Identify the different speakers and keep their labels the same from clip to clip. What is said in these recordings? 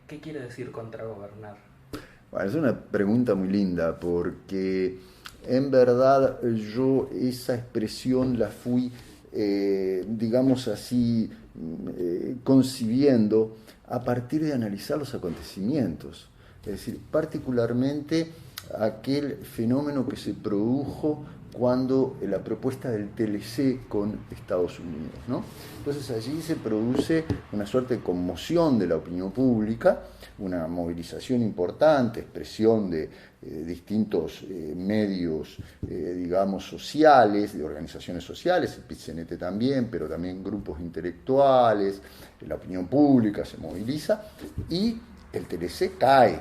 Speaker 1: ¿Qué quiere decir contragobernar?
Speaker 2: Bueno, es una pregunta muy linda porque en verdad yo esa expresión la fui, digamos así, concibiendo a partir de analizar los acontecimientos. Es decir, particularmente aquel fenómeno que se produjo cuando la propuesta del TLC con Estados Unidos, ¿no? Entonces allí se produce una suerte de conmoción de la opinión pública, una movilización importante, expresión de distintos medios, digamos, sociales, de organizaciones sociales, el PIT-CNT también, pero también grupos intelectuales, la opinión pública se moviliza y el TLC cae.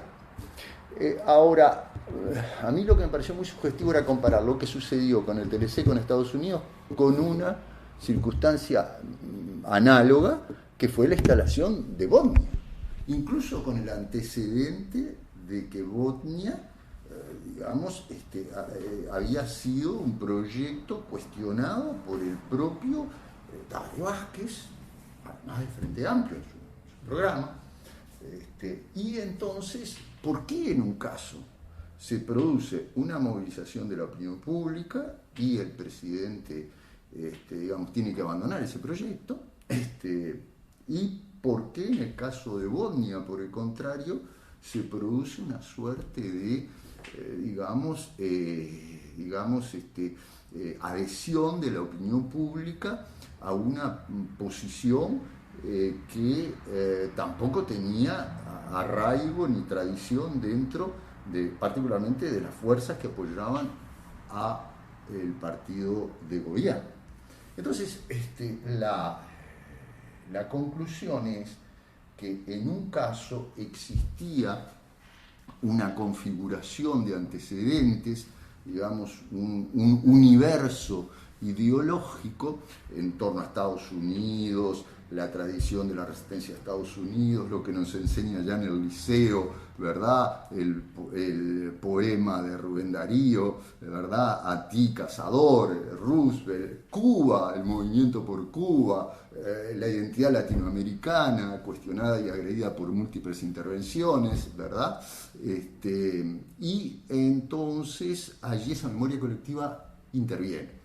Speaker 2: Ahora, a mí lo que me pareció muy sugestivo era comparar lo que sucedió con el TLC con Estados Unidos con una circunstancia análoga que fue la instalación de Bosnia, incluso con el antecedente de que Bosnia, digamos, había sido un proyecto cuestionado por el propio Tabaré Vázquez, además del Frente Amplio en su programa. Y entonces, ¿por qué en un caso se produce una movilización de la opinión pública y el presidente, digamos, tiene que abandonar ese proyecto? ¿Y por qué en el caso de Bosnia, por el contrario, se produce una suerte de, adhesión de la opinión pública a una posición que tampoco tenía arraigo ni tradición dentro de, particularmente de las fuerzas que apoyaban a el partido de gobierno? Entonces, la conclusión es que en un caso existía una configuración de antecedentes, digamos, un universo ideológico en torno a Estados Unidos, la tradición de la resistencia a Estados Unidos, lo que nos enseña ya en el liceo, ¿verdad? El poema de Rubén Darío, ¿verdad? Atí, Cazador, Roosevelt, Cuba, el movimiento por Cuba, la identidad latinoamericana, cuestionada y agredida por múltiples intervenciones, ¿verdad? Y entonces allí esa memoria colectiva interviene.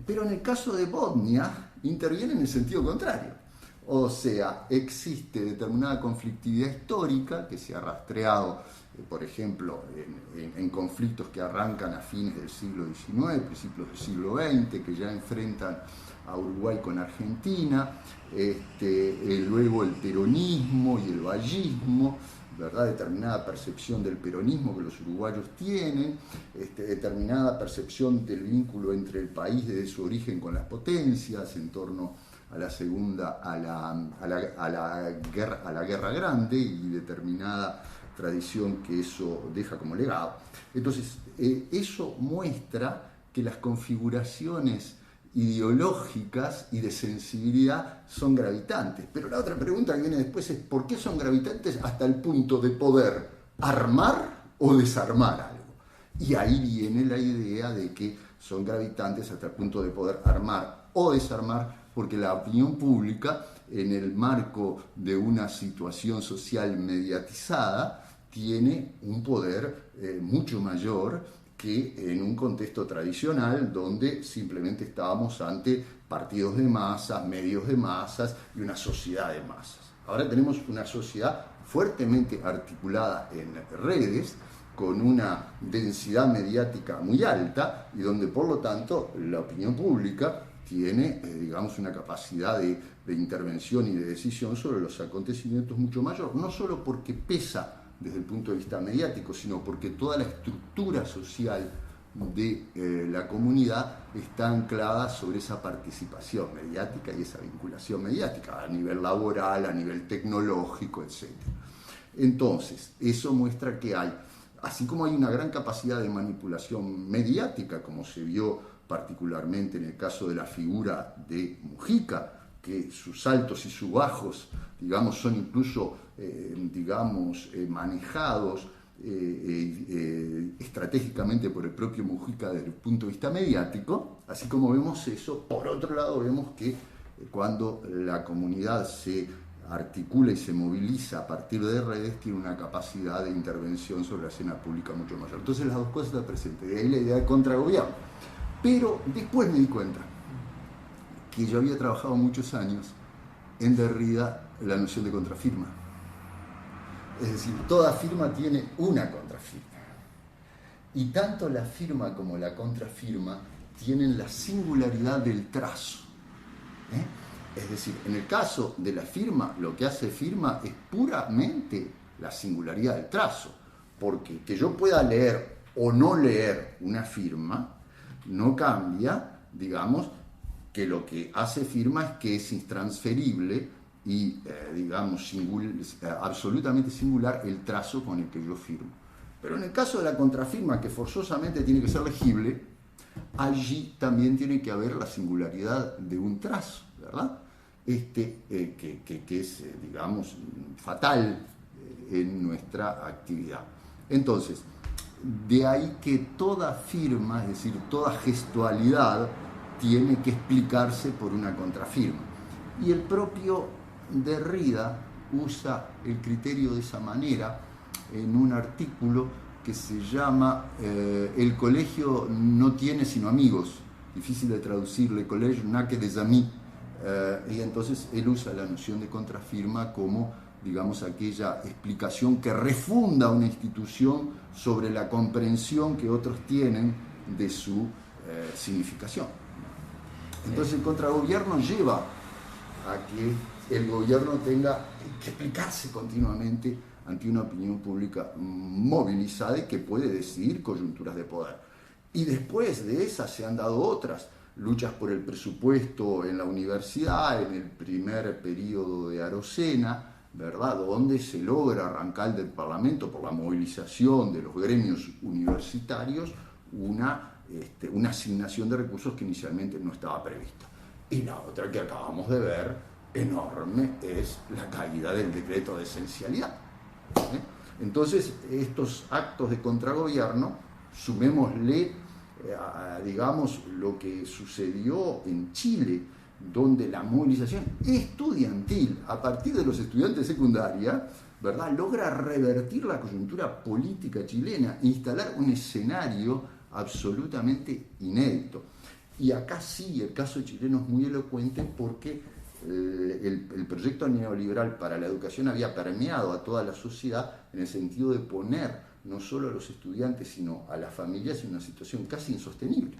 Speaker 2: Pero en el caso de Bosnia, interviene en el sentido contrario. O sea, existe determinada conflictividad histórica que se ha rastreado, por ejemplo, en conflictos que arrancan a fines del siglo XIX, principios del siglo XX, que ya enfrentan a Uruguay con Argentina, luego el peronismo y el vallismo, ¿verdad? Determinada percepción del peronismo que los uruguayos tienen, determinada percepción del vínculo entre el país desde su origen con las potencias en torno a la segunda, a la guerra grande, y determinada tradición que eso deja como legado. Entonces, eso muestra que las configuraciones ideológicas y de sensibilidad son gravitantes. Pero la otra pregunta que viene después es ¿por qué son gravitantes hasta el punto de poder armar o desarmar algo? Y ahí viene la idea de que son gravitantes hasta el punto de poder armar o desarmar, porque la opinión pública, en el marco de una situación social mediatizada, tiene un poder mucho mayor que en un contexto tradicional donde simplemente estábamos ante partidos de masas, medios de masas y una sociedad de masas. Ahora tenemos una sociedad fuertemente articulada en redes, con una densidad mediática muy alta y donde por lo tanto la opinión pública tiene, digamos, una capacidad de intervención y de decisión sobre los acontecimientos mucho mayor, no solo porque pesa desde el punto de vista mediático, sino porque toda la estructura social de la comunidad está anclada sobre esa participación mediática y esa vinculación mediática a nivel laboral, a nivel tecnológico, etc. Entonces, eso muestra que hay, así como hay una gran capacidad de manipulación mediática, como se vio particularmente en el caso de la figura de Mujica, que sus altos y sus bajos, digamos, son incluso, manejados estratégicamente por el propio Mujica desde el punto de vista mediático. Así como vemos eso, por otro lado vemos que cuando la comunidad se articula y se moviliza a partir de redes, tiene una capacidad de intervención sobre la escena pública mucho mayor. Entonces las dos cosas las presenté, de ahí la idea de contragobierno. Pero después me di cuenta que yo había trabajado muchos años en Derrida la noción de contrafirma. Es decir, toda firma tiene una contrafirma. Y tanto la firma como la contrafirma tienen la singularidad del trazo. Es decir, en el caso de la firma, lo que hace firma es puramente la singularidad del trazo. Porque que yo pueda leer o no leer una firma no cambia, digamos, que lo que hace firma es que es intransferible y, digamos, absolutamente singular el trazo con el que yo firmo. Pero en el caso de la contrafirma, que forzosamente tiene que ser legible, allí también tiene que haber la singularidad de un trazo, ¿verdad? Que es, digamos, fatal en nuestra actividad. Entonces, de ahí que toda firma, es decir, toda gestualidad, tiene que explicarse por una contrafirma. Y el propio Derrida usa el criterio de esa manera en un artículo que se llama El colegio no tiene sino amigos, difícil de traducir, Le collège n'a que des amis, y entonces él usa la noción de contrafirma como, digamos, aquella explicación que refunda una institución sobre la comprensión que otros tienen de su significación. Entonces el contragobierno lleva a que el gobierno tenga que explicarse continuamente ante una opinión pública movilizada y que puede decidir coyunturas de poder. Y después de esas se han dado otras, luchas por el presupuesto en la universidad, en el primer periodo de Arocena, ¿verdad?, donde se logra arrancar del Parlamento por la movilización de los gremios universitarios una asignación de recursos que inicialmente no estaba prevista. Y la otra que acabamos de ver, enorme, es la caída del decreto de esencialidad. Entonces, estos actos de contragobierno, sumémosle, digamos, lo que sucedió en Chile, donde la movilización estudiantil, a partir de los estudiantes de secundaria, ¿verdad?, logra revertir la coyuntura política chilena, instalar un escenario absolutamente inédito. Y acá sí, el caso chileno es muy elocuente porque el proyecto neoliberal para la educación había permeado a toda la sociedad en el sentido de poner no solo a los estudiantes, sino a las familias en una situación casi insostenible,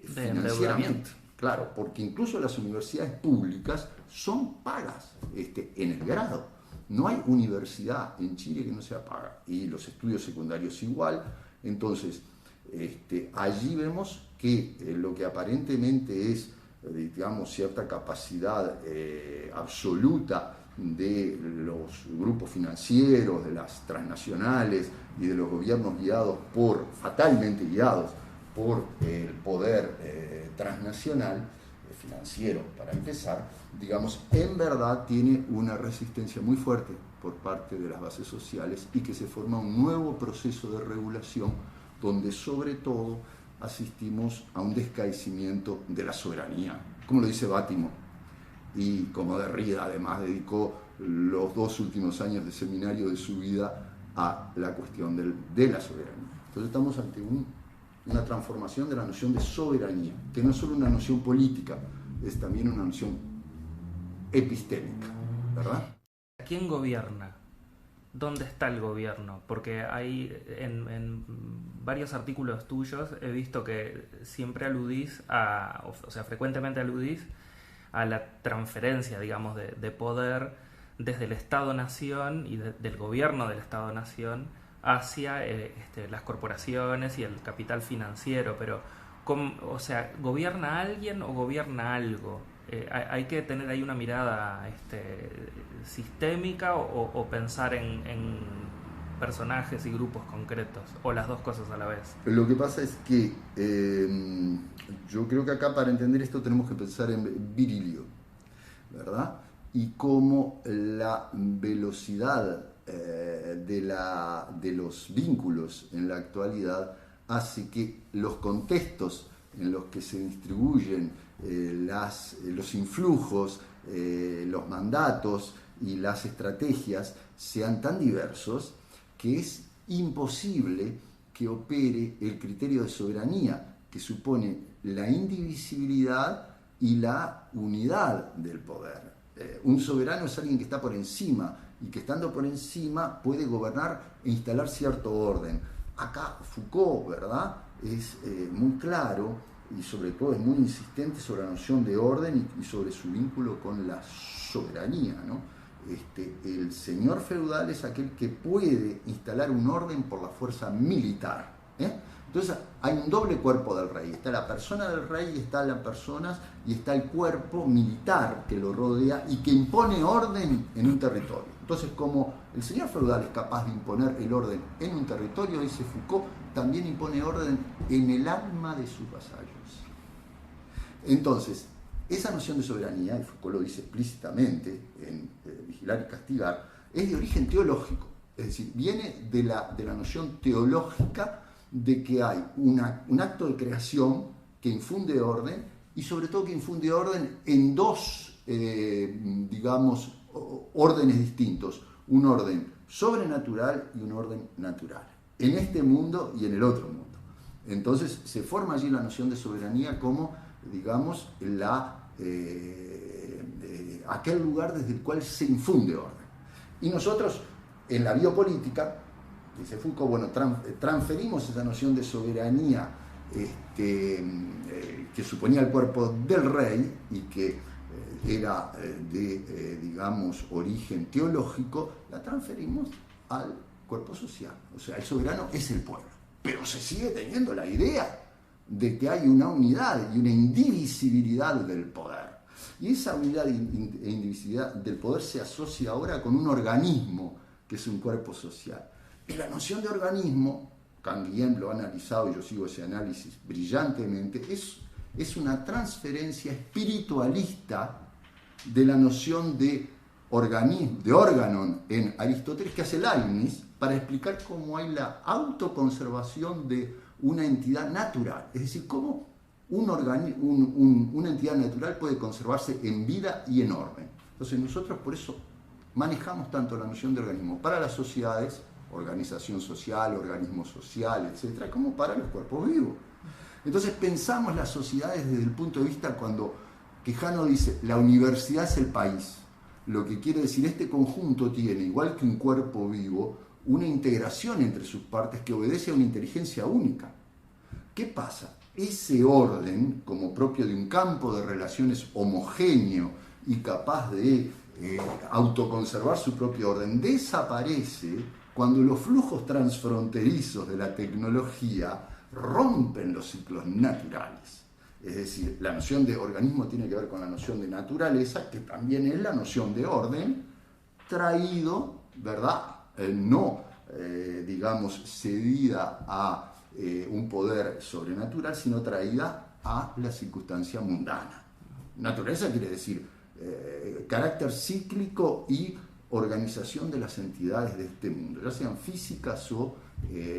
Speaker 2: financieramente. Claro, porque incluso las universidades públicas son pagas en el grado. No hay universidad en Chile que no sea paga, y los estudios secundarios igual. Entonces, allí vemos que lo que aparentemente es, digamos, cierta capacidad absoluta de los grupos financieros, de las transnacionales y de los gobiernos fatalmente guiados por el poder transnacional, financiero para empezar, digamos, en verdad tiene una resistencia muy fuerte por parte de las bases sociales y que se forma un nuevo proceso de regulación donde sobre todo asistimos a un descaecimiento de la soberanía, como lo dice Bátimo, y como Derrida además dedicó los 2 últimos años de seminario de su vida a la cuestión de la soberanía. Entonces estamos ante una transformación de la noción de soberanía, que no es solo una noción política, es también una noción epistémica, ¿verdad?
Speaker 1: ¿Quién gobierna? ¿Dónde está el gobierno? Porque hay en varios artículos tuyos he visto que siempre aludís frecuentemente aludís a la transferencia, digamos, de poder desde el Estado-Nación y del gobierno del Estado-Nación hacia las corporaciones y el capital financiero, pero ¿gobierna alguien o gobierna algo? Hay que tener ahí una mirada sistémica o pensar en personajes y grupos concretos, o las dos cosas a la vez.
Speaker 2: Lo que pasa es que yo creo que acá para entender esto tenemos que pensar en Virilio, ¿verdad? Y cómo la velocidad de los vínculos en la actualidad hace que los contextos en los que se distribuyen los influjos los mandatos y las estrategias sean tan diversos que es imposible que opere el criterio de soberanía, que supone la indivisibilidad y la unidad del poder. Un soberano es alguien que está por encima y que estando por encima puede gobernar e instalar cierto orden. Acá Foucault, ¿verdad?, es muy claro y sobre todo es muy insistente sobre la noción de orden y sobre su vínculo con la soberanía, ¿no? El señor feudal es aquel que puede instalar un orden por la fuerza militar. Entonces hay un doble cuerpo del rey. Está la persona del rey, está las personas y está el cuerpo militar que lo rodea y que impone orden en un territorio. Entonces, como el señor feudal es capaz de imponer el orden en un territorio, dice Foucault, también impone orden en el alma de sus vasallos. Entonces, esa noción de soberanía, y Foucault lo dice explícitamente en Vigilar y Castigar, es de origen teológico, es decir, viene de la noción teológica de que hay un acto de creación que infunde orden y sobre todo que infunde orden en dos, digamos, órdenes distintos, un orden sobrenatural y un orden natural, en este mundo y en el otro mundo. Entonces se forma allí la noción de soberanía como, digamos, aquel lugar desde el cual se infunde orden. Y nosotros, en la biopolítica, dice Foucault, bueno, transferimos esa noción de soberanía que suponía el cuerpo del rey y que era digamos, origen teológico, la transferimos al cuerpo social. O sea, el soberano es el pueblo, pero se sigue teniendo la idea de que hay una unidad y una indivisibilidad del poder. Y esa unidad e indivisibilidad del poder se asocia ahora con un organismo que es un cuerpo social. Y la noción de organismo, Canguilhem lo ha analizado y yo sigo ese análisis brillantemente, es una transferencia espiritualista de la noción de organismo, de organon en Aristóteles, que hace Leibniz para explicar cómo hay la autoconservación de una entidad natural, es decir, cómo una entidad natural puede conservarse en vida y en orden. Entonces nosotros por eso manejamos tanto la noción de organismo para las sociedades, organización social, organismo social, etcétera, como para los cuerpos vivos. Entonces pensamos las sociedades desde el punto de vista cuando Quijano dice la universidad es el país, lo que quiere decir este conjunto tiene, igual que un cuerpo vivo, una integración entre sus partes que obedece a una inteligencia única. ¿Qué pasa? Ese orden, como propio de un campo de relaciones homogéneo y capaz de autoconservar su propio orden, desaparece cuando los flujos transfronterizos de la tecnología rompen los ciclos naturales. Es decir, la noción de organismo tiene que ver con la noción de naturaleza, que también es la noción de orden, traído, ¿verdad? Digamos, cedida a un poder sobrenatural, sino traída a la circunstancia mundana. Naturaleza quiere decir carácter cíclico y organización de las entidades de este mundo, ya sean físicas o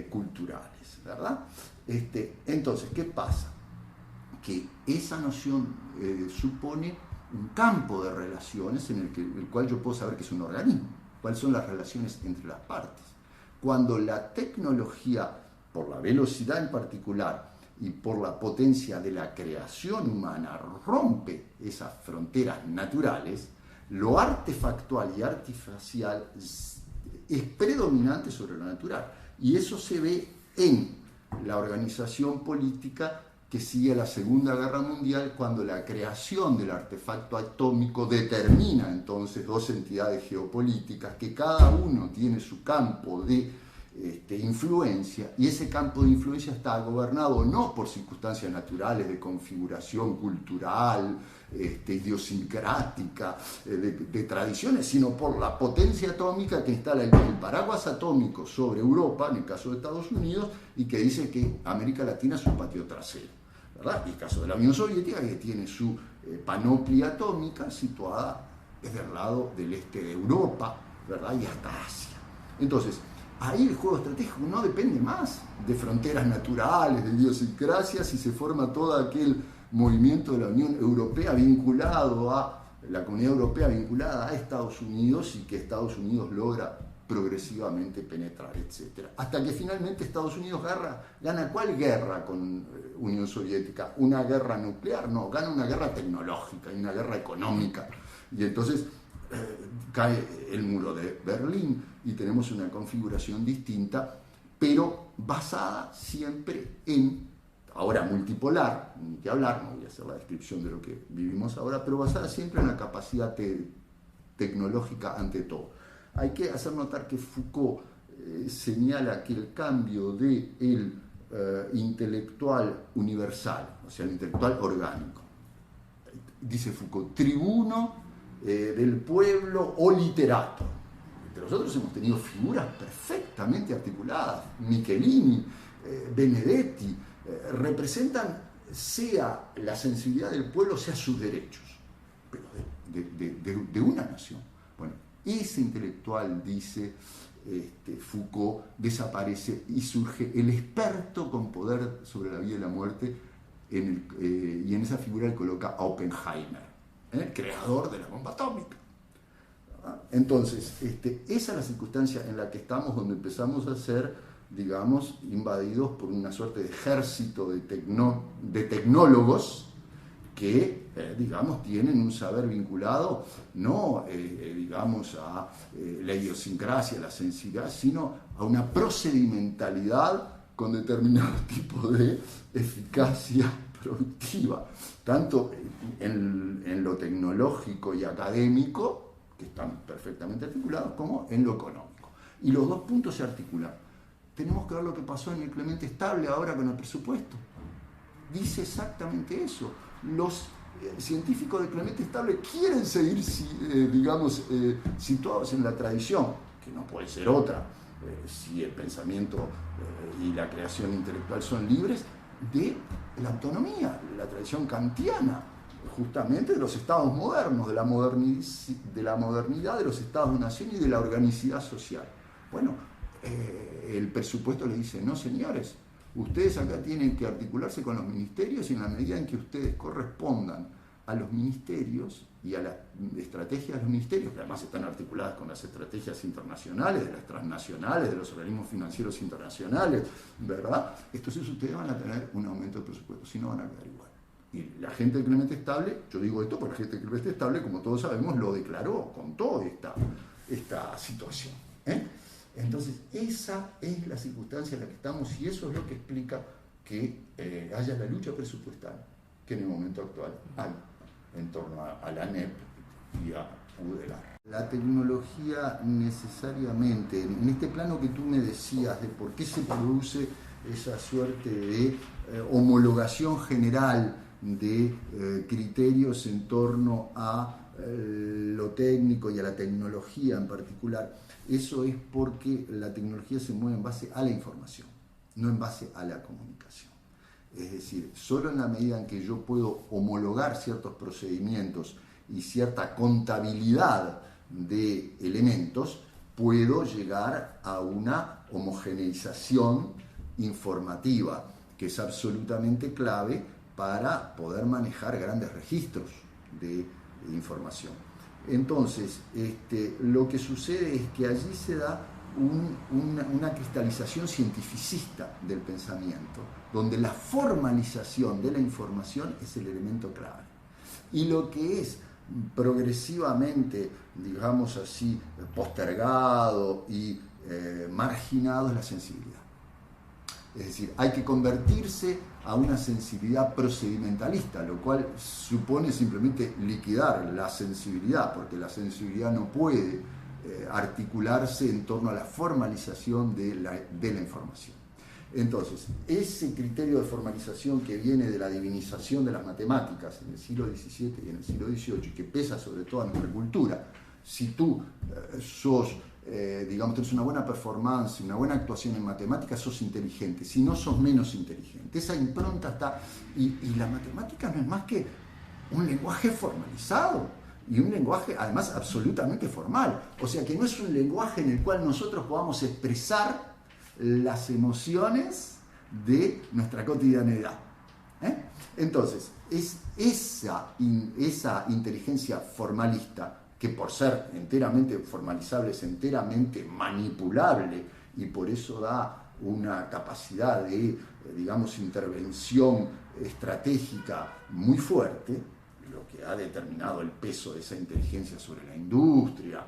Speaker 2: culturales, ¿verdad? Entonces, ¿qué pasa? Que esa noción supone un campo de relaciones en el cual yo puedo saber que es un organismo, cuáles son las relaciones entre las partes. Cuando la tecnología, por la velocidad en particular y por la potencia de la creación humana, rompe esas fronteras naturales, lo artefactual y artificial es predominante sobre lo natural. Y eso se ve en la organización política que sigue la Segunda Guerra Mundial, cuando la creación del artefacto atómico determina entonces dos entidades geopolíticas que cada uno tiene su campo de influencia, y ese campo de influencia está gobernado no por circunstancias naturales de configuración cultural, idiosincrática, de tradiciones, sino por la potencia atómica que instala el paraguas atómico sobre Europa, en el caso de Estados Unidos, y que dice que América Latina es un patio trasero, ¿verdad? Y el caso de la Unión Soviética, que tiene su panoplia atómica situada desde el lado del este de Europa, ¿verdad? Y hasta Asia. Entonces, ahí el juego estratégico no depende más de fronteras naturales, de idiosincrasias, y se forma todo aquel movimiento de la Unión Europea vinculado a la Comunidad Europea vinculada a Estados Unidos y que Estados Unidos logra progresivamente penetrar, etc. Hasta que finalmente Estados Unidos gana ¿cuál guerra con Unión Soviética? ¿Una guerra nuclear? No, gana una guerra tecnológica y una guerra económica. Y entonces cae el muro de Berlín y tenemos una configuración distinta, pero basada siempre en, ahora multipolar, ni que hablar, no voy a hacer la descripción de lo que vivimos ahora, pero basada siempre en la capacidad tecnológica ante todo. Hay que hacer notar que Foucault señala que el cambio del intelectual universal, o sea, el intelectual orgánico, dice Foucault, tribuno del pueblo o literato. Nosotros hemos tenido figuras perfectamente articuladas, Michelini, Benedetti, representan sea la sensibilidad del pueblo, sea sus derechos, pero de una nación. Bueno, ese intelectual, dice Foucault, desaparece y surge el experto con poder sobre la vida y la muerte, y en esa figura él coloca a Oppenheimer, el creador de la bomba atómica. Entonces, esa es la circunstancia en la que estamos, donde empezamos a ser, digamos, invadidos por una suerte de ejército de tecnólogos que, digamos, tienen un saber vinculado no, digamos, a la idiosincrasia, la sensibilidad, sino a una procedimentalidad con determinado tipo de eficacia productiva, tanto en lo tecnológico y académico, que están perfectamente articulados, como en lo económico. Y los dos puntos se articulan. Tenemos que ver lo que pasó en el Clemente Estable ahora con el presupuesto. Dice exactamente eso. Los científicos de Clemente Estable quieren seguir, digamos, situados en la tradición, que no puede ser otra, si el pensamiento y la creación intelectual son libres, de la autonomía, la tradición kantiana, justamente de los estados modernos, de la modernidad de los estados-nación y de la organicidad social. Bueno, el presupuesto le dice, no señores, ustedes acá tienen que articularse con los ministerios y en la medida en que ustedes correspondan a los ministerios y a las estrategias de los ministerios, que además están articuladas con las estrategias internacionales, de las transnacionales, de los organismos financieros internacionales, ¿verdad? Entonces ustedes van a tener un aumento de presupuesto, si no van a quedar igual. Y la gente de Clemente Estable, yo digo esto porque la gente de Clemente Estable, como todos sabemos, lo declaró con toda esta situación. Entonces, esa es la circunstancia en la que estamos y eso es lo que explica que haya la lucha presupuestal que en el momento actual hay en torno a la ANEP y a UDELAR. La tecnología necesariamente, en este plano que tú me decías de por qué se produce esa suerte de homologación general de criterios en torno a lo técnico y a la tecnología en particular, eso es porque la tecnología se mueve en base a la información, no en base a la comunicación. Es decir, solo en la medida en que yo puedo homologar ciertos procedimientos y cierta contabilidad de elementos, puedo llegar a una homogeneización informativa, que es absolutamente clave para poder manejar grandes registros de información. Entonces, lo que sucede es que allí se da una cristalización cientificista del pensamiento, donde la formalización de la información es el elemento clave. Y lo que es progresivamente, digamos así, postergado y marginado es la sensibilidad. Es decir, hay que convertirse a una sensibilidad procedimentalista, lo cual supone simplemente liquidar la sensibilidad, porque la sensibilidad no puede articularse en torno a la formalización de la información. Entonces, ese criterio de formalización que viene de la divinización de las matemáticas en el siglo XVII y en el siglo XVIII, y que pesa sobre toda nuestra cultura, si tú digamos, tienes una buena performance, una buena actuación en matemáticas, sos inteligente, si no sos menos inteligente. Esa impronta está, y la matemática no es más que un lenguaje formalizado, y un lenguaje además absolutamente formal, o sea que no es un lenguaje en el cual nosotros podamos expresar las emociones de nuestra cotidianidad. ¿eh? Entonces, es esa inteligencia formalista, que por ser enteramente formalizable es enteramente manipulable y por eso da una capacidad de, digamos, intervención estratégica muy fuerte, lo que ha determinado el peso de esa inteligencia sobre la industria,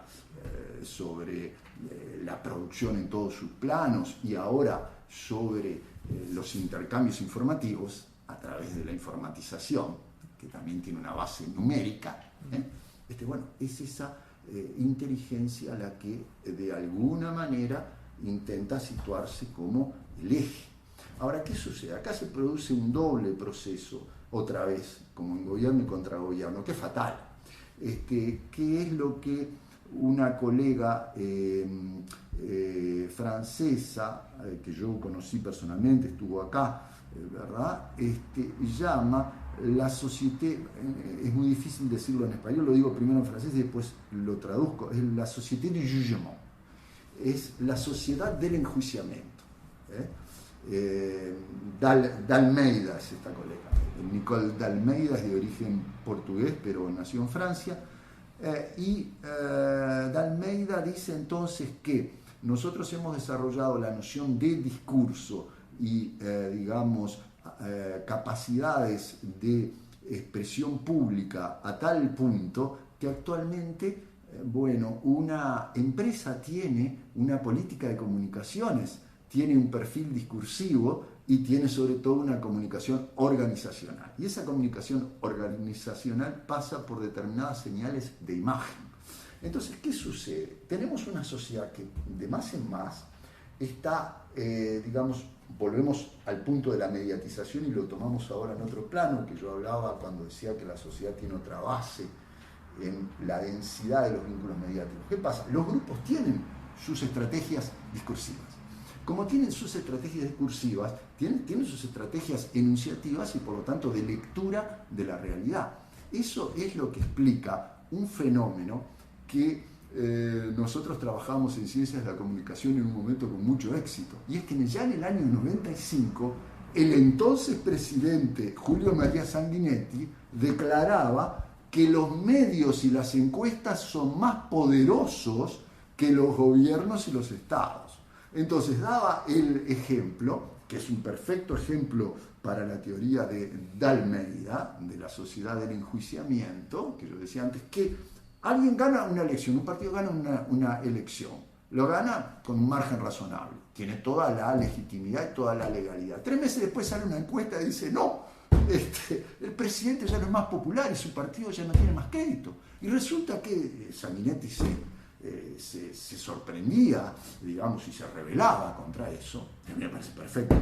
Speaker 2: sobre la producción en todos sus planos y ahora sobre los intercambios informativos a través de la informatización, que también tiene una base numérica. Bueno, es esa inteligencia la que de alguna manera intenta situarse como el eje. Ahora, ¿qué sucede? Acá se produce un doble proceso, otra vez, como en gobierno y contragobierno, que es fatal. ¿Qué es lo que una colega francesa, que yo conocí personalmente, estuvo acá, ¿verdad? Llama la société, es muy difícil decirlo en español, lo digo primero en francés y después lo traduzco, es la société du jugement, es la sociedad del enjuiciamiento. D'Almeida es esta colega. Nicole D'Almeida es de origen portugués, pero nació en Francia. D'Almeida dice entonces que nosotros hemos desarrollado la noción de discurso y, digamos, capacidades de expresión pública a tal punto que actualmente, una empresa tiene una política de comunicaciones, tiene un perfil discursivo y tiene sobre todo una comunicación organizacional. Y esa comunicación organizacional pasa por determinadas señales de imagen. Entonces, ¿qué sucede? Tenemos una sociedad que de más en más está, digamos, volvemos al punto de la mediatización y lo tomamos ahora en otro plano, que yo hablaba cuando decía que la sociedad tiene otra base en la densidad de los vínculos mediáticos. ¿Qué pasa? Los grupos tienen sus estrategias discursivas. Como tienen sus estrategias discursivas, tienen sus estrategias enunciativas y por lo tanto de lectura de la realidad. Eso es lo que explica un fenómeno que nosotros trabajamos en Ciencias de la Comunicación en un momento con mucho éxito. Y es que ya en el año 95, el entonces presidente Julio María Sanguinetti declaraba que los medios y las encuestas son más poderosos que los gobiernos y los estados. Entonces daba el ejemplo, que es un perfecto ejemplo para la teoría de D'Almeida, de la sociedad del enjuiciamiento, que yo decía antes, que alguien gana una elección, un partido gana una elección, lo gana con un margen razonable, tiene toda la legitimidad y toda la legalidad. 3 meses después sale una encuesta y dice, no, el presidente ya no es más popular y su partido ya no tiene más crédito. Y resulta que Sanguinetti se sorprendía, digamos, y se rebelaba contra eso. A mí me parece perfecto.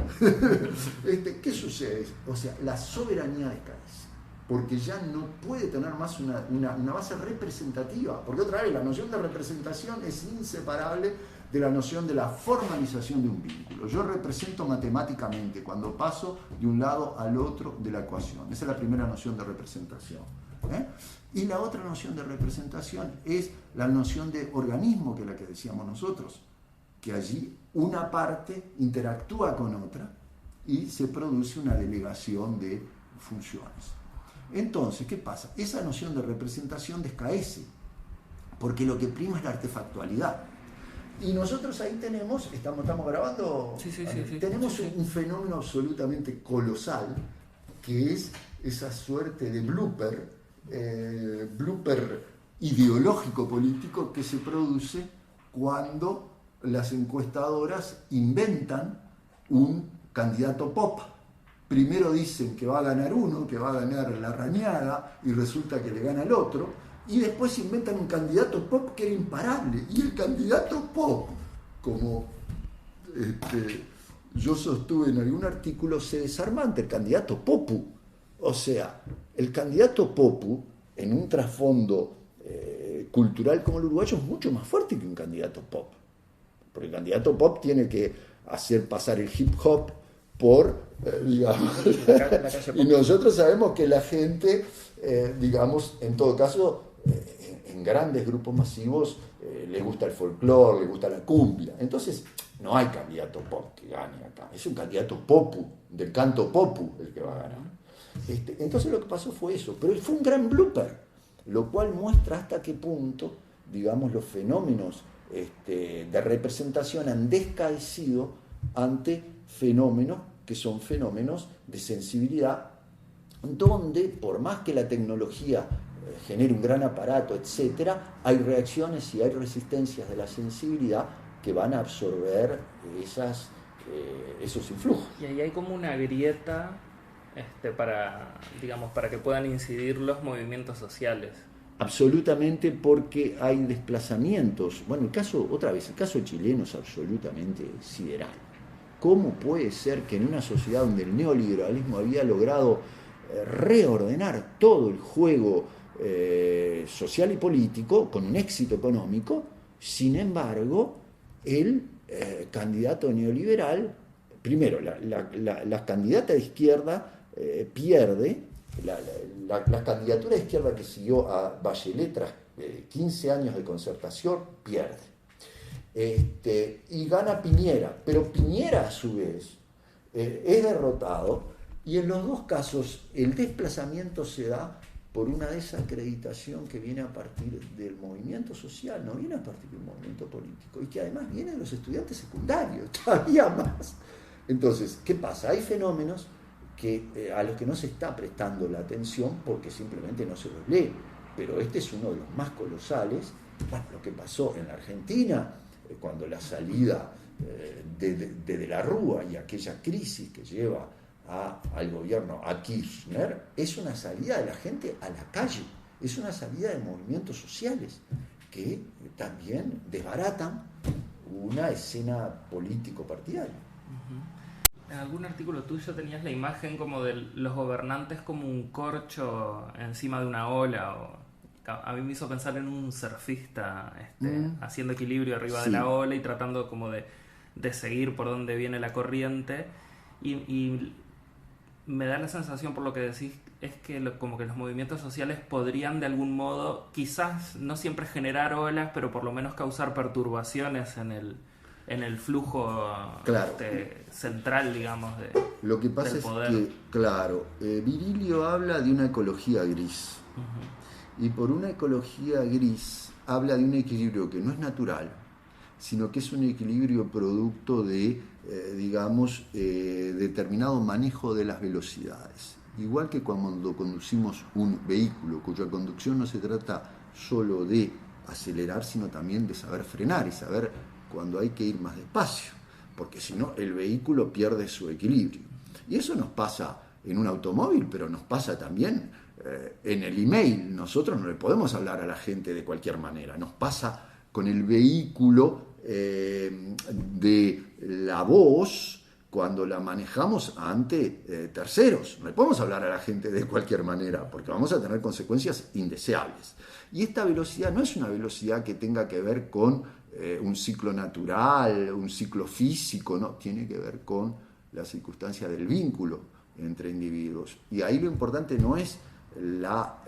Speaker 2: ¿Qué sucede? O sea, la soberanía descansa, porque ya no puede tener más una base representativa, porque otra vez la noción de representación es inseparable de la noción de la formalización de un vínculo. Yo represento matemáticamente cuando paso de un lado al otro de la ecuación. Esa es la primera noción de representación. Y la otra noción de representación es la noción de organismo, que es la que decíamos nosotros, que allí una parte interactúa con otra y se produce una delegación de funciones. Entonces, ¿qué pasa? Esa noción de representación descaece, porque lo que prima es la artefactualidad. Y nosotros ahí tenemos, estamos grabando,
Speaker 1: sí,
Speaker 2: tenemos un fenómeno absolutamente colosal, que es esa suerte de blooper ideológico político que se produce cuando las encuestadoras inventan un candidato pop. Primero dicen que va a ganar uno, que va a ganar Larrañaga, y resulta que le gana el otro, y después inventan un candidato pop que era imparable. Y el candidato pop, como yo sostuve en algún artículo, se desarma ante el candidato popu. O sea, el candidato popu, en un trasfondo cultural como el uruguayo, es mucho más fuerte que un candidato pop. Porque el candidato pop tiene que hacer pasar el hip hop por, digamos, y nosotros sabemos que la gente, digamos, en todo caso, en grandes grupos masivos, le gusta el folclore, le gusta la cumbia. Entonces, no hay candidato pop que gane acá. Es un candidato popu, del canto popu, el que va a ganar. Entonces lo que pasó fue eso, pero fue un gran blooper, lo cual muestra hasta qué punto, digamos, los fenómenos de representación han descaecido ante fenómenos que son fenómenos de sensibilidad, donde por más que la tecnología genere un gran aparato, etcétera, hay reacciones y hay resistencias de la sensibilidad que van a absorber esos influjos.
Speaker 1: Y ahí hay como una grieta para que puedan incidir los movimientos sociales.
Speaker 2: Absolutamente, porque hay desplazamientos. Bueno, el caso chileno es absolutamente sideral. ¿Cómo puede ser que en una sociedad donde el neoliberalismo había logrado reordenar todo el juego social y político con un éxito económico, sin embargo, el candidato neoliberal, primero, la candidata de izquierda pierde, la candidatura de izquierda que siguió a Bachelet tras 15 años de concertación, pierde. Y gana Piñera, pero Piñera a su vez es derrotado, y en los dos casos el desplazamiento se da por una desacreditación que viene a partir del movimiento social, no viene a partir del movimiento político, y que además viene de los estudiantes secundarios, todavía más. Entonces, ¿qué pasa? Hay fenómenos a los que no se está prestando la atención porque simplemente no se los lee, pero este es uno de los más colosales. Bueno, lo que pasó en la Argentina, cuando la salida de la Rúa y aquella crisis que lleva al gobierno, a Kirchner, es una salida de la gente a la calle, es una salida de movimientos sociales que también desbaratan una escena político-partidaria.
Speaker 1: En algún artículo tuyo tenías la imagen como de los gobernantes como un corcho encima de una ola. A mí me hizo pensar en un surfista haciendo equilibrio arriba de la ola y tratando como de seguir por donde viene la corriente. Y me da la sensación, por lo que decís, es que como que los movimientos sociales podrían de algún modo, quizás no siempre generar olas, pero por lo menos causar perturbaciones en el flujo,
Speaker 2: claro,
Speaker 1: central, digamos,
Speaker 2: lo que pasa
Speaker 1: del poder.
Speaker 2: Es que, claro, Virilio habla de una ecología gris. Y por una ecología gris habla de un equilibrio que no es natural, sino que es un equilibrio producto de, determinado manejo de las velocidades. Igual que cuando conducimos un vehículo, cuya conducción no se trata solo de acelerar, sino también de saber frenar y saber cuando hay que ir más despacio, porque si no el vehículo pierde su equilibrio. Y eso nos pasa en un automóvil, pero nos pasa también en el email. Nosotros no le podemos hablar a la gente de cualquier manera, nos pasa con el vehículo de la voz cuando la manejamos ante terceros. No le podemos hablar a la gente de cualquier manera porque vamos a tener consecuencias indeseables. Y esta velocidad no es una velocidad que tenga que ver con un ciclo natural, un ciclo físico, no, tiene que ver con la circunstancia del vínculo entre individuos. Y ahí lo importante no es la,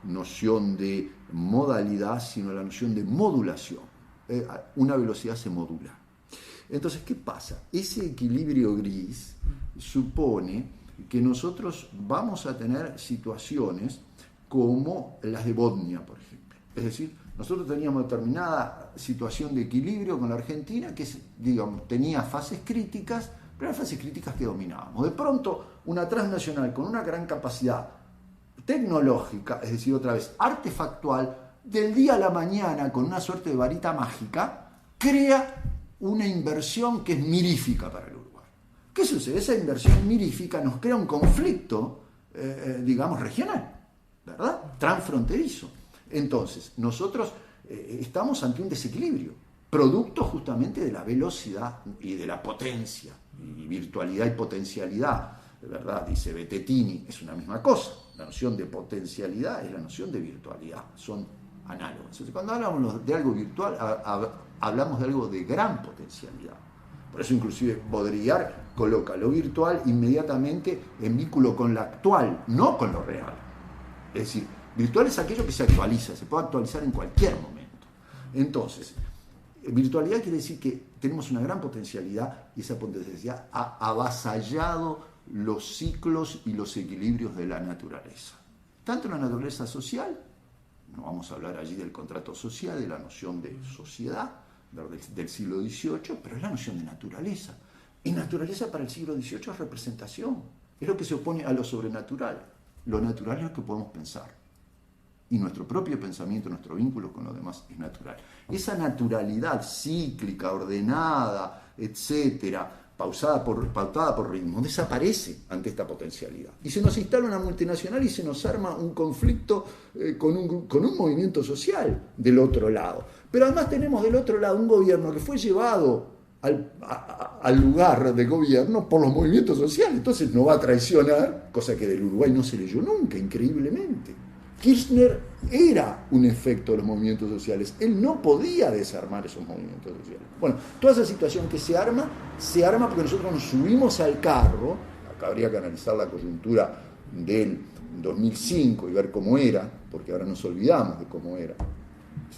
Speaker 2: noción de modalidad, sino la noción de modulación. Una velocidad se modula. Entonces, ¿qué pasa? Ese equilibrio gris supone que nosotros vamos a tener situaciones como las de Botnia, por ejemplo. Es decir, nosotros teníamos determinada situación de equilibrio con la Argentina que, tenía fases críticas, pero eran fases críticas que dominábamos. De pronto, una transnacional con una gran capacidad tecnológica, es decir, otra vez, artefactual, del día a la mañana, con una suerte de varita mágica, crea una inversión que es mirífica para el Uruguay. ¿Qué sucede? Esa inversión mirífica nos crea un conflicto, regional, ¿verdad? Transfronterizo. Entonces, nosotros estamos ante un desequilibrio, producto justamente de la velocidad y de la potencia, y virtualidad y potencialidad, ¿verdad? Dice Bettini, es una misma cosa. La noción de potencialidad es la noción de virtualidad, son análogas. Entonces, cuando hablamos de algo virtual, hablamos de algo de gran potencialidad. Por eso inclusive Baudrillard coloca lo virtual inmediatamente en vínculo con lo actual, no con lo real. Es decir, virtual es aquello que se actualiza, se puede actualizar en cualquier momento. Entonces, virtualidad quiere decir que tenemos una gran potencialidad y esa potencialidad ha avasallado los ciclos y los equilibrios de la naturaleza. Tanto la naturaleza social, no vamos a hablar allí del contrato social, de la noción de sociedad del siglo XVIII, pero es la noción de naturaleza. Y naturaleza para el siglo XVIII es representación, es lo que se opone a lo sobrenatural. Lo natural es lo que podemos pensar. Y nuestro propio pensamiento, nuestro vínculo con lo demás es natural. Esa naturalidad cíclica, ordenada, etcétera, pautada por ritmo, desaparece ante esta potencialidad. Y se nos instala una multinacional y se nos arma un conflicto con un movimiento social del otro lado. Pero además tenemos del otro lado un gobierno que fue llevado al lugar de gobierno por los movimientos sociales. Entonces no va a traicionar, cosa que del Uruguay no se leyó nunca, increíblemente. Kirchner era un efecto de los movimientos sociales. Él no podía desarmar esos movimientos sociales. Bueno, toda esa situación que se arma porque nosotros nos subimos al carro. Acá habría que analizar la coyuntura del 2005 y ver cómo era, porque ahora nos olvidamos de cómo era.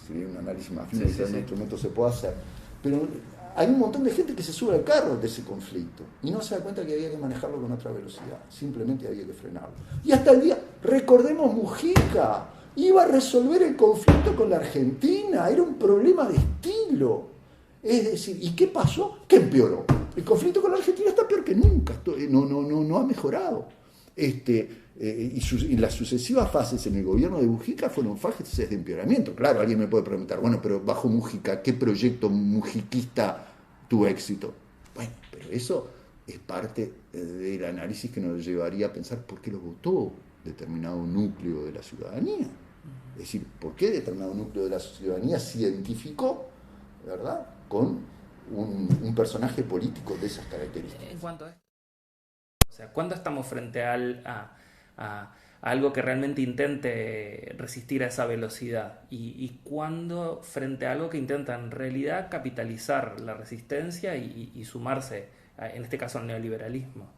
Speaker 2: Sería un análisis más fino que en este momento se puede hacer. Pero hay un montón de gente que se sube al carro de ese conflicto y no se da cuenta que había que manejarlo con otra velocidad, simplemente había que frenarlo. Y hasta el día, recordemos, Mujica iba a resolver el conflicto con la Argentina, era un problema de estilo. Es decir, ¿y qué pasó? Que empeoró. El conflicto con la Argentina está peor que nunca, no ha mejorado. Y las sucesivas fases en el gobierno de Mujica fueron fases de empeoramiento. Claro, alguien me puede preguntar, bueno, pero bajo Mujica, ¿qué proyecto mujiquista tuvo éxito? Bueno, pero eso es parte del análisis que nos llevaría a pensar por qué lo votó determinado núcleo de la ciudadanía. Es decir, por qué determinado núcleo de la ciudadanía se identificó, ¿verdad?, con un personaje político de esas características.
Speaker 1: En cuanto a esto, o sea, ¿cuándo estamos frente a algo que realmente intente resistir a esa velocidad? ¿Y cuándo frente a algo que intenta en realidad capitalizar la resistencia y sumarse, en este caso, al neoliberalismo?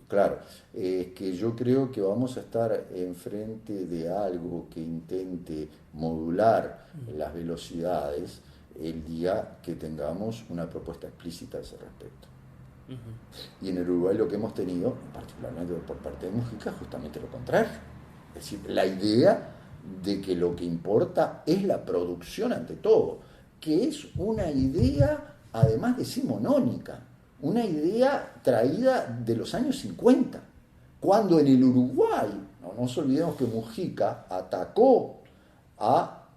Speaker 2: Claro, que yo creo que vamos a estar enfrente de algo que intente modular las velocidades el día que tengamos una propuesta explícita a ese respecto. Y en el Uruguay lo que hemos tenido, particularmente por parte de Mujica, es justamente lo contrario. Es decir, la idea de que lo que importa es la producción ante todo, que es una idea además decimonónica, una idea traída de los años 50, cuando en el Uruguay, no nos olvidemos que Mujica atacó a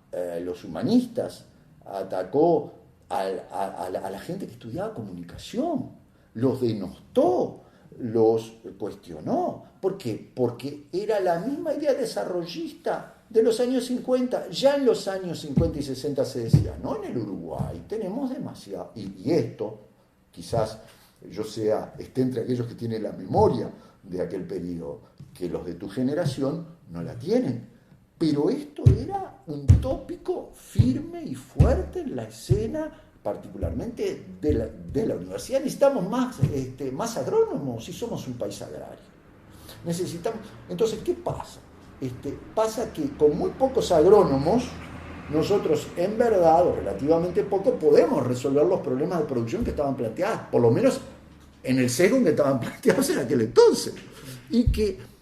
Speaker 2: los humanistas, atacó a la gente que estudiaba comunicación, los denostó, los cuestionó. ¿Por qué? Porque era la misma idea desarrollista de los años 50. Ya en los años 50 y 60 se decía, no, en el Uruguay tenemos demasiado, y esto quizás esté entre aquellos que tienen la memoria de aquel periodo, que los de tu generación no la tienen. Pero esto era un tópico firme y fuerte en la escena, particularmente de la universidad. Necesitamos más agrónomos si somos un país agrario. Entonces, ¿qué pasa? Pasa que con muy pocos agrónomos, nosotros en verdad, o relativamente poco, podemos resolver los problemas de producción que estaban planteados, por lo menos en el sesgo en que estaban planteados en aquel entonces. Y que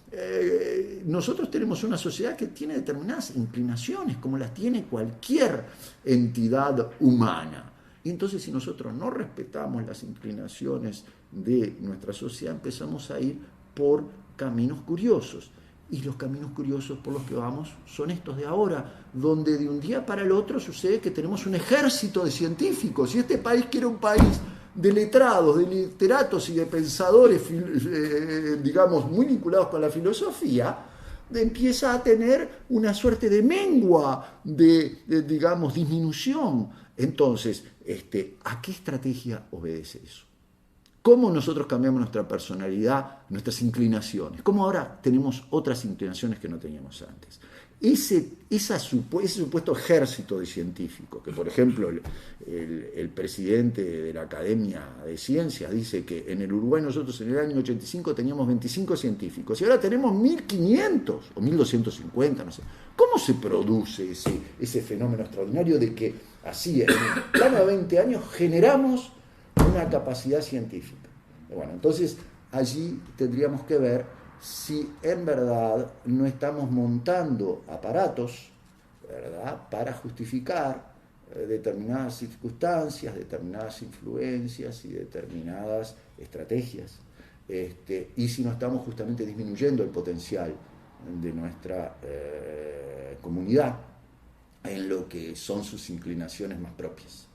Speaker 2: nosotros tenemos una sociedad que tiene determinadas inclinaciones, como las tiene cualquier entidad humana. Y entonces, si nosotros no respetamos las inclinaciones de nuestra sociedad, empezamos a ir por caminos curiosos. Y los caminos curiosos por los que vamos son estos de ahora, donde de un día para el otro sucede que tenemos un ejército de científicos. Y este país, que era un país de letrados, de literatos y de pensadores, digamos, muy vinculados con la filosofía, empieza a tener una suerte de mengua, digamos, disminución. Entonces, ¿a qué estrategia obedece eso? ¿Cómo nosotros cambiamos nuestra personalidad, nuestras inclinaciones? ¿Cómo ahora tenemos otras inclinaciones que no teníamos antes? Ese supuesto ejército de científicos, que por ejemplo el presidente de la Academia de Ciencias dice que en el Uruguay nosotros en el año 85 teníamos 25 científicos y ahora tenemos 1.500 o 1.250, no sé. ¿Cómo se produce ese fenómeno extraordinario de que así en un plano de 20 años generamos una capacidad científica? Bueno, entonces allí tendríamos que ver si en verdad no estamos montando aparatos, ¿verdad?, para justificar determinadas circunstancias, determinadas influencias y determinadas estrategias. Y si no estamos justamente disminuyendo el potencial de nuestra comunidad en lo que son sus inclinaciones más propias.